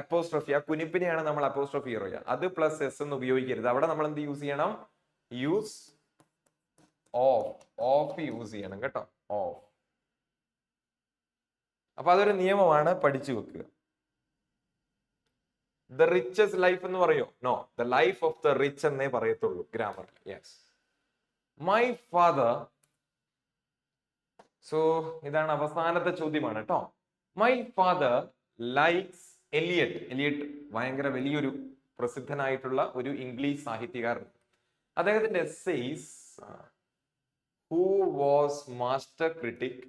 Speaker 1: അപ്പോസ്ട്രോഫി, ആ കുനിപ്പിനെയാണ് നമ്മൾ അപ്പോസ്ട്രോഫി പറയുക. അത് പ്ലസ് എസ് എന്ന് ഉപയോഗിക്കരുത്. അവിടെ നമ്മൾ എന്ത് യൂസ് ചെയ്യണം? യൂസ് ഓഫ് യൂസ് ചെയ്യണം കേട്ടോ, ഓഫ്. അപ്പൊ അതൊരു നിയമമാണ്, പഠിച്ചു വെക്കുക. ദ റിച്ചസ്റ്റ് ലൈഫ് എന്ന് പറയോ? No, the life of the rich എന്നേ പറയത്തുള്ളൂ grammar. Yes. My father. So ഇതാണ് അവസാനത്തെ ചോദ്യമാണ് കേട്ടോ. My father likes Eliot. Eliot ഭയങ്കര വലിയൊരു പ്രസിദ്ധനായിട്ടുള്ള ഒരു ഇംഗ്ലീഷ് സാഹിത്യകാരൻ. അദ്ദേഹത്തിന്റെ essays who was master critic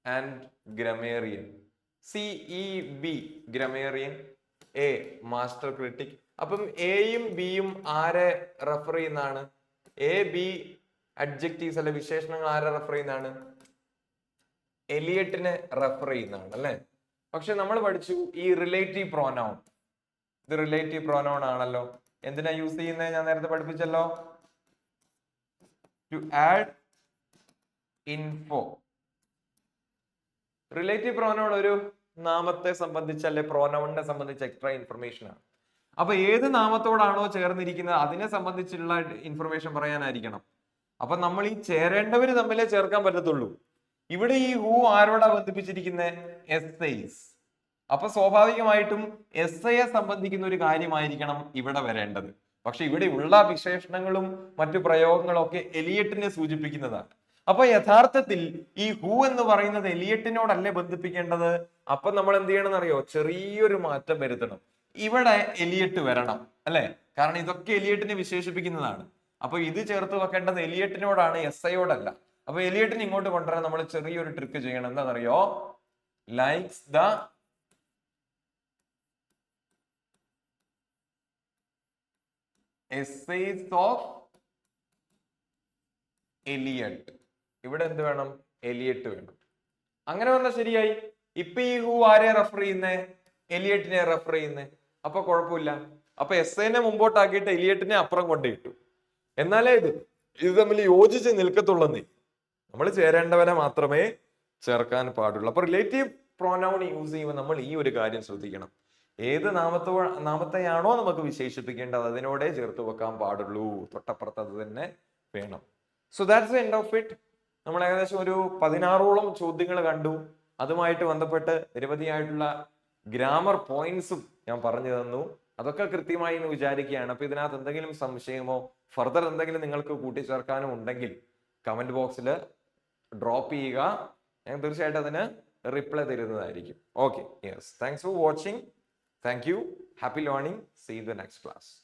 Speaker 1: and grammarian. CEB grammarian, a master critic. അപ്പം എയും ബിയും ആരെ റെഫർ ചെയ്യുന്നതാണ്? എ ബി അഡ്ജക്റ്റീവ്സ് അല്ലെ വിശേഷണങ്ങൾ ആരെ റെഫർ ചെയ്യുന്നതാണ്? എലിയട്ടിനെ റെഫർ ചെയ്യുന്നതാണ് അല്ലെ. പക്ഷെ നമ്മൾ പഠിച്ചു ഈ റിലേറ്റീവ് പ്രോനൗൺ. ഇത് റിലേറ്റീവ് പ്രോനൗൺ ആണല്ലോ. എന്തിനാ യൂസ് ചെയ്യുന്നത്? ഞാൻ നേരത്തെ പഠിപ്പിച്ചല്ലോ. To add info. Relative pronoun ഒരു നാമത്തെ സംബന്ധിച്ച് അല്ലെ പ്രോനൗണിനെ സംബന്ധിച്ച് എക്സ്ട്രാ ഇൻഫർമേഷൻ ആണ്. അപ്പൊ ഏത് നാമത്തോടാണോ ചേർന്നിരിക്കുന്നത് അതിനെ സംബന്ധിച്ചുള്ള ഇൻഫർമേഷൻ പറയാനായിരിക്കണം. അപ്പൊ നമ്മൾ ഈ ചേരേണ്ടവര് തമ്മിലേ ചേർക്കാൻ പറ്റത്തുള്ളൂ. ഇവിടെ ഈ ഹൂ ആരോടാ ബന്ധിപ്പിച്ചിരിക്കുന്നത്? എസ്ഐസ്. അപ്പൊ സ്വാഭാവികമായിട്ടും എസ്ഐയെ സംബന്ധിക്കുന്ന ഒരു കാര്യമായിരിക്കണം ഇവിടെ വരേണ്ടത്. പക്ഷെ ഇവിടെ ഉള്ള വിശേഷണങ്ങളും മറ്റു പ്രയോഗങ്ങളും ഒക്കെ എലിയട്ടിനെ സൂചിപ്പിക്കുന്നതാണ്. അപ്പൊ യഥാർത്ഥത്തിൽ ഈ ഹൂ എന്ന് പറയുന്നത് എലിയട്ടിനോടല്ലേ ബന്ധിപ്പിക്കേണ്ടത്? അപ്പൊ നമ്മൾ എന്ത് ചെയ്യണം എന്നറിയോ? ചെറിയൊരു മാറ്റം വരുത്തണം. ഇവിടെ എലിയട്ട് വരണം അല്ലെ, കാരണം ഇതൊക്കെ എലിയട്ടിനെ വിശേഷിപ്പിക്കുന്നതാണ്. അപ്പൊ ഇത് ചേർത്ത് വെക്കേണ്ടത് എലിയട്ടിനോടാണ്, എസ്ഐയോടല്ല. അപ്പൊ എലിയട്ടിന് ഇങ്ങോട്ട് കൊണ്ടുവരാൻ നമ്മൾ ചെറിയൊരു ട്രിക്ക് ചെയ്യണം. എന്താണെന്നറിയോ? Likes the essays of Eliot. ഇവിടെ എന്ത് വേണം? എലിയട്ട് വേണം. അങ്ങനെ വന്നാൽ ശരിയായി. ഇപ്പൊ ഈ ഹൂ ആരെ റെഫർ ചെയ്യുന്നേ? എലിയട്ടിനെ റെഫർ ചെയ്യുന്നേ. അപ്പൊ കുഴപ്പമില്ല. അപ്പൊ എസ്സേനെ മുമ്പോട്ടാക്കിയിട്ട് എലിയട്ടിനെ അപ്പുറം കൊണ്ടിട്ടു. എന്നാലേ ഇത് തമ്മിൽ യോജിച്ച് നിൽക്കത്തുള്ളന്നേ. നമ്മൾ ചേരേണ്ടവരെ മാത്രമേ ചേർക്കാൻ പാടുള്ളൂ. അപ്പൊ റിലേറ്റീവ് പ്രോനൗൺ യൂസ് ചെയ്യുമ്പോൾ നമ്മൾ ഈ ഒരു കാര്യം ശ്രദ്ധിക്കണം. ഏത് നാമത്തെയാണോ നമുക്ക് വിശേഷിപ്പിക്കേണ്ടത് അതിനോടെ ചേർത്ത് വെക്കാൻ പാടുള്ളൂ. തൊട്ടപ്പുറത്ത് അത് തന്നെ വേണം. So that's the end of it. നമ്മൾ ഏകദേശം ഒരു 16ഓളം ചോദ്യങ്ങൾ കണ്ടു. അതുമായിട്ട് ബന്ധപ്പെട്ട് നിരവധിയായിട്ടുള്ള ഗ്രാമർ പോയിന്റ്സും ഞാൻ പറഞ്ഞു തന്നു. അതൊക്കെ കൃത്യമായി എന്ന് വിചാരിക്കുകയാണ്. അപ്പൊ ഇതിനകത്ത് എന്തെങ്കിലും സംശയമോ ഫർദർ എന്തെങ്കിലും നിങ്ങൾക്ക് കൂട്ടിച്ചേർക്കാനും ഉണ്ടെങ്കിൽ കമന്റ് ബോക്സിൽ ഡ്രോപ്പ് ചെയ്യുക. ഞാൻ തീർച്ചയായിട്ടും അതിന് റിപ്ലൈ തരുന്നതായിരിക്കും. Okay, yes. Thanks for watching. Thank you. Happy learning. See you in the next class.